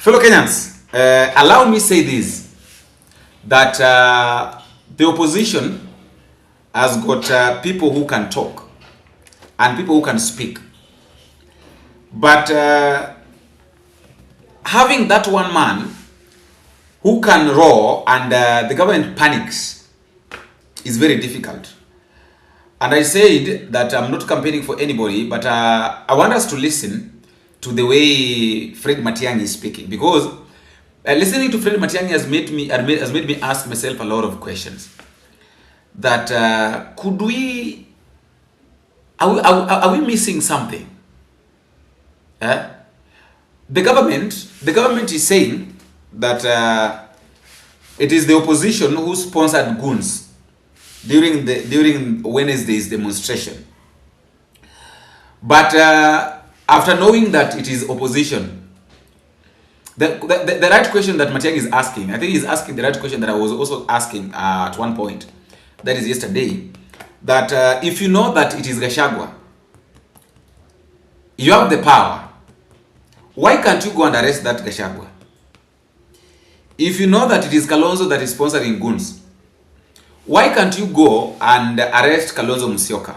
Fellow Kenyans, allow me say this, that the opposition has got people who can talk and people who can speak. But having that one man who can roar and the government panics is very difficult. And I said that I'm not campaigning for anybody, but I want us to listen to the way Fred Matiangi is speaking, because listening to Fred Matiangi has made me ask myself a lot of questions. That are we missing something? The government is saying that it is the opposition who sponsored goons during Wednesday's demonstration. But after knowing that it is opposition, the right question that Matiangi is asking, I think he's asking the right question that I was also asking at one point, that is yesterday, that if you know that it is Gachagua, you have the power, why can't you go and arrest that Gachagua? If you know that it is Kalonzo that is sponsoring goons, why can't you go and arrest Kalonzo Musyoka?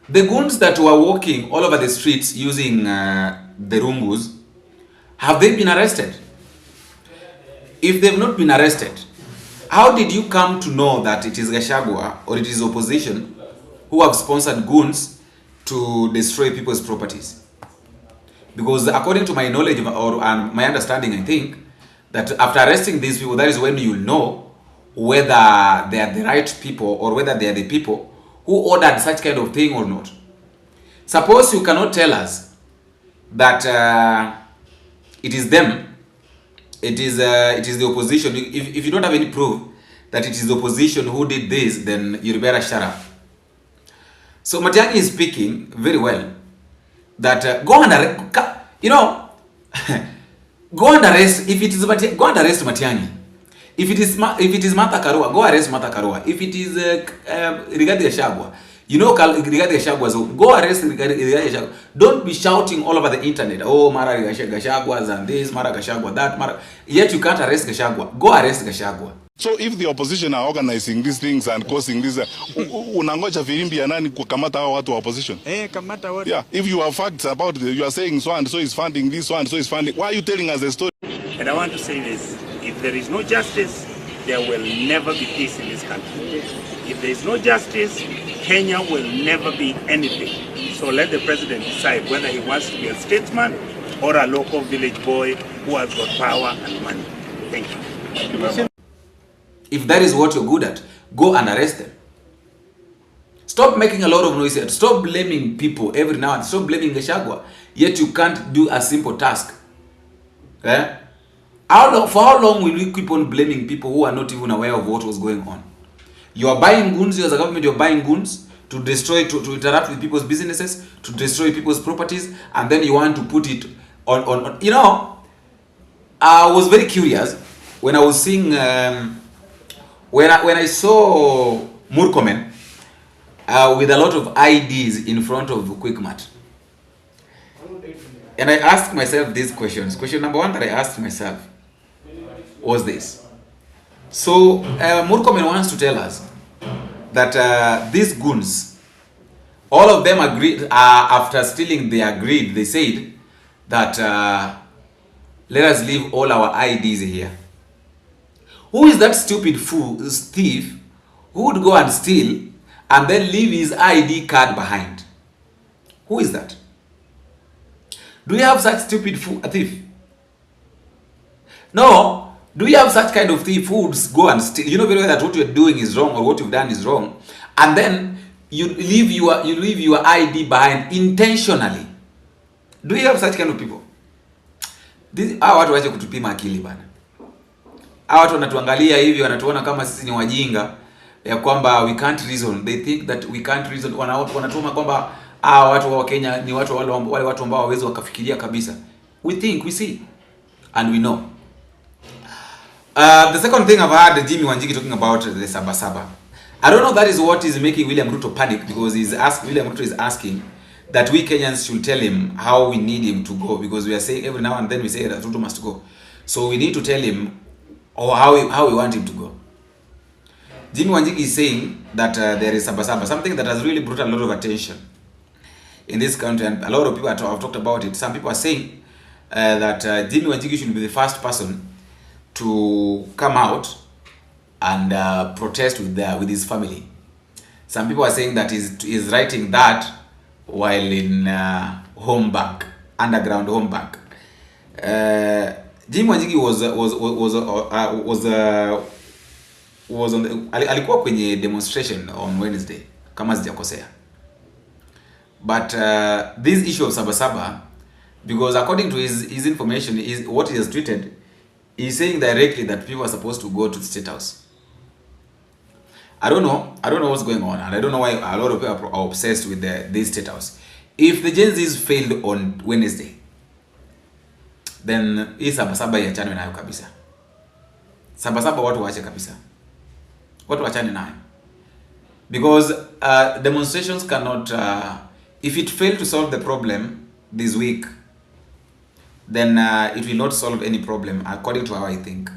The goons that were walking all over the streets using the rungus, have they been arrested? If they've not been arrested, how did you come to know that it is Gachagua or it is opposition who have sponsored goons to destroy people's properties? Because according to my knowledge or my understanding, I think that after arresting these people, that is when you know whether they are the right people or whether they are the people who ordered such kind of thing or not. Suppose you cannot tell us that it is them, it is the opposition. If you don't have any proof that it is the opposition who did this, then you better shut up. So Matiangi is speaking very well that go and arrest, go and arrest. If it is go and arrest Matiangi. If it is Martha Karua, go arrest Martha Karua. If it is Rigathi Gachagua, Rigathi Gachagua, go arrest Rigathi Gachagua. Don't be shouting all over the internet, oh, Mara Gachagua and this, Mara Gachagua that, Mara. Yet you can't arrest Gachagua. Go arrest Gachagua. So if the opposition are organizing these things and causing this, unangoja filimbi ya nani kukamata hao watu wa opposition? Kamata watu. Yeah, if you have facts about you are saying so and so is funding this, so and so is funding, why are you telling us a story? And I want to say this, if there is no justice, there will never be peace in this country. If there is no justice, Kenya will never be anything. So let the president decide whether he wants to be a statesman or a local village boy who has got power and money. Thank you. If that is what you're good at, go and arrest them. Stop making a lot of noise. Stop blaming people every now and then. Stop blaming Gachagua. Yet you can't do a simple task. For how long will we keep on blaming people who are not even aware of what was going on? You are buying goons, you as a government, you're buying goons to destroy, to interact with people's businesses, to destroy people's properties, and then you want to put it on. I was very curious when I was seeing, when I saw Murkomen with a lot of IDs in front of Quickmart. And I asked myself these questions. Question number one that I asked myself was this. So Murkomen wants to tell us that these goons, all of them agreed, after stealing, they agreed, they said that let us leave all our IDs here. Who is that stupid fool, thief, who would go and steal and then leave his ID card behind? Who is that? Do you have such stupid thief? No. Do you have such kind of thief who would go and steal? You know very well that what you're doing is wrong or what you've done is wrong, and then you leave your ID behind intentionally. Do you have such kind of people? Hawa watu waache kutupima akili bana. Hawa watu wanatuangalia hivi, wanatuona kama sisi ni wajinga, ya kwamba we can't reason. They think that we can't reason. Wanatuma kwamba watu wa Kenya ni watu wale watu ambao hawawezi wakafikiria kabisa. We think, we see, and we know. The second thing I've heard Jimmy Wanjigi talking about the Sabasaba. I don't know that is what is making William Ruto panic, because William Ruto is asking that we Kenyans should tell him how we need him to go, because we are saying every now and then we say that Ruto must go. So we need to tell him how we want him to go. Jimmy Wanjigi is saying that there is Sabasaba, something that has really brought a lot of attention in this country, and a lot of people have talked about it. Some people are saying that Jimmy Wanjigi should be the first person to come out and protest with his family. Some people are saying that he's writing that while in home bank, underground home bank. Jimmy Wanjigi was on the, alikuwa kwenye demonstration on Wednesday kama sijakosea. But this issue of Sabasaba, because according to his information, is what he has tweeted, he's saying directly that people are supposed to go to the State House. I don't know what's going on, and I don't know why a lot of people are obsessed with this State House. If the Gen Zs failed on Wednesday, then hii Sabasaba iachane nayo kabisa. Sabasaba watu waache kabisa. Watu waachane nayo. Because demonstrations cannot, if it failed to solve the problem this week, then it will not solve any problem according to how I think.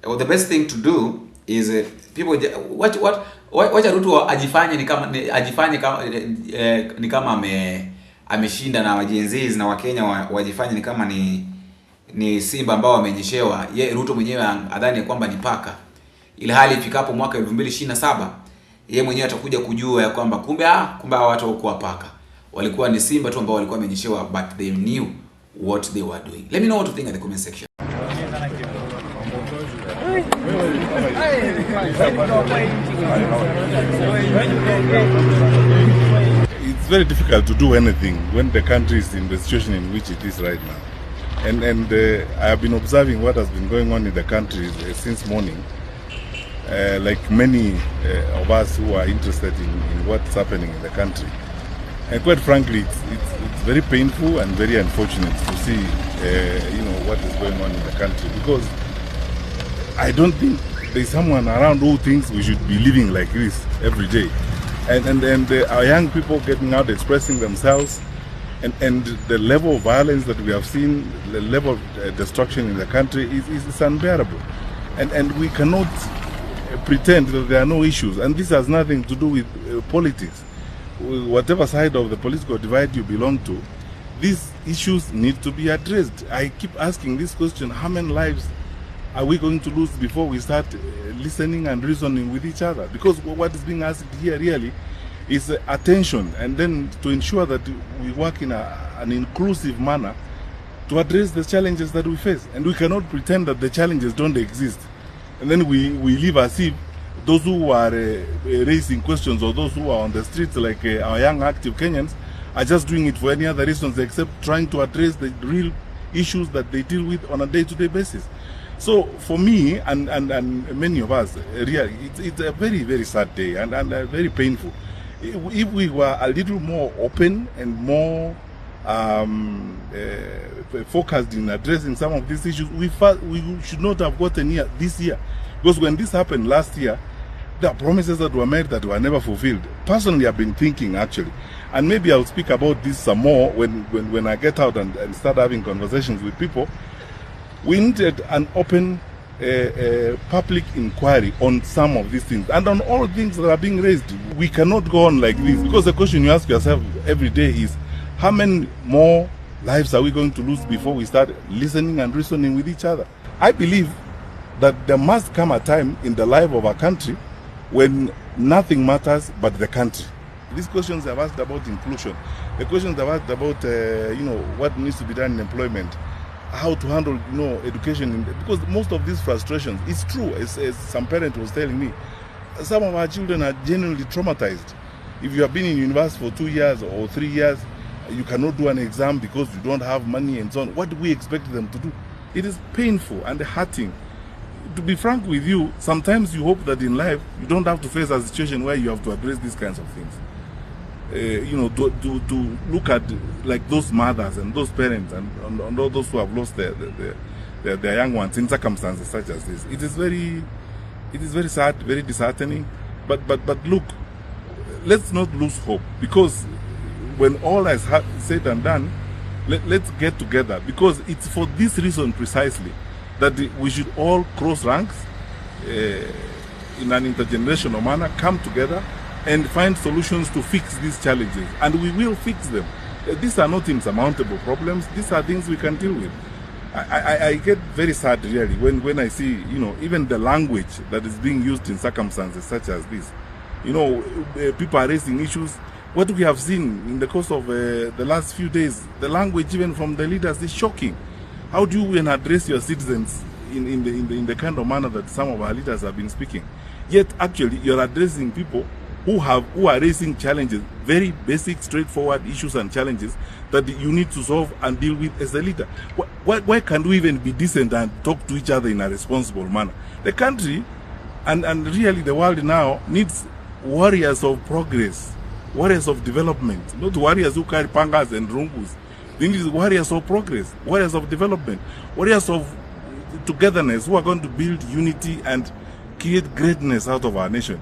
Well, the best thing to do is people what Ruto ajifanye ni kama ameshinda, na wajenzi na Wakenya wajifanye ni kama ni simba ambao wamenyeshewa. Ruto mwenyewe adhani kwamba ni paka, ile hali ifikapo mwaka 2027 yeye mwenyewe atakuja kujua ya kwamba kumbe hao watu hawakuwa paka, walikuwa ni simba tu ambao walikuwa wamenyeshewa, but they knew what they were doing. Let me know what you think in the comment section. It's very difficult to do anything when the country is in the situation in which it is right now. And I have been observing what has been going on in the country since morning. Like many of us who are interested in what's happening in the country. And quite frankly, it's very painful and very unfortunate to see what is going on in the country, because I don't think there's someone around who thinks we should be living like this every day. And our young people getting out, expressing themselves, and the level of violence that we have seen, the level of destruction in the country is unbearable. And we cannot pretend that there are no issues. And this has nothing to do with politics. Whatever side of the political divide you belong to, these issues need to be addressed. I keep asking this question: how many lives are we going to lose before we start listening and reasoning with each other? Because what is being asked here really is attention, and then to ensure that we work in an inclusive manner to address the challenges that we face. And we cannot pretend that the challenges don't exist, and then we live as if those who are raising questions, or those who are on the streets, like our young active Kenyans, are just doing it for any other reasons except trying to address the real issues that they deal with on a day-to-day basis. So for me and many of us, really, it's a very, very sad day and very painful. If we were a little more open and more focused in addressing some of these issues, we should not have gotten here this year. Because when this happened last year, there are promises that were made that were never fulfilled. Personally, I've been thinking, actually, and maybe I'll speak about this some more when I get out and start having conversations with people. We needed an open public inquiry on some of these things and on all things that are being raised. We cannot go on like this, because the question you ask yourself every day is, how many more lives are we going to lose before we start listening and reasoning with each other? I believe that there must come a time in the life of a country when nothing matters but the country. These questions have asked about inclusion. The questions have asked about what needs to be done in employment, how to handle education, because most of these frustrations, it's true, as some parent was telling me, some of our children are genuinely traumatized. If you have been in university for 2 years or 3 years, you cannot do an exam because you don't have money and so on. What do we expect them to do? It is painful and hurting. To be frank with you, sometimes you hope that in life you don't have to face a situation where you have to address these kinds of things. To look at like those mothers and those parents and all those who have lost their young ones in circumstances such as this. It is very sad, very disheartening. But look, let's not lose hope, because when all is said and done, let's get together, because it's for this reason precisely that we should all cross ranks in an intergenerational manner, come together and find solutions to fix these challenges, and we will fix them. These are not insurmountable problems. These are things we can deal with. I get very sad really when I see, you know, even the language that is being used in circumstances such as this. You know, people are raising issues. What we have seen in the course of the last few days, the language even from the leaders is shocking. How do you address your citizens in the kind of manner that some of our leaders have been speaking? Yet actually you're addressing people who are raising challenges, very basic, straightforward issues and challenges that you need to solve and deal with as a leader. Why can't we even be decent and talk to each other in a responsible manner? The country and really the world now needs warriors of progress, warriors of development, not warriors who carry pangas and rungus. They need warriors of progress, warriors of development, warriors of togetherness who are going to build unity and create greatness out of our nation.